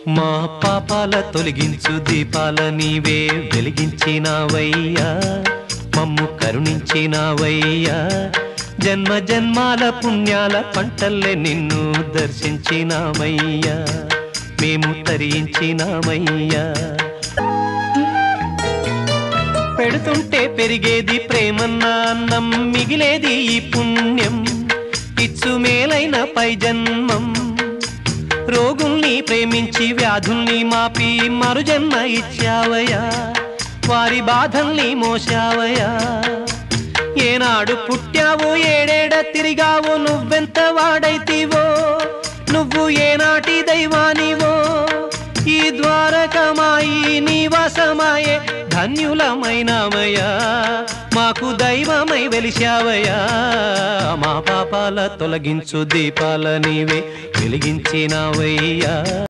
మా పాపాల తొలగించు దీపాల నీవే వెలిగించినావయ్యా మమ్ము కరుణించినావయ్యా జన్మ జన్మాల పుణ్యాల పంటల్లే నిన్ను దర్శించినామయ్యా మేము తరించినామయ్యా పెడుతుంటే పెరిగేది ప్రేమన్న అన్నం మిగిలేది ఈ పుణ్యం ఇచ్చు మేలైన పై జన్మం రోగుల్ని ప్రేమించి వ్యాధుల్ని మాపి మరు జన్మ ఇచ్చావయ్యా వారి బాధల్ని మోసావయ్యా ఏనాడు పుట్టావో ఏడేడ తిరిగావో నువ్వెంత వాడైతివో నువ్వు ఏనాటి దైవానివో ఈ ద్వారకమాయి నివాసమాయే ధన్యులమైనామయ్యా మాకు దైవమై వెలిశావయ్యా మా పాపాల తొలగించు దీపాల నీవే వెలిగించినావయ్యా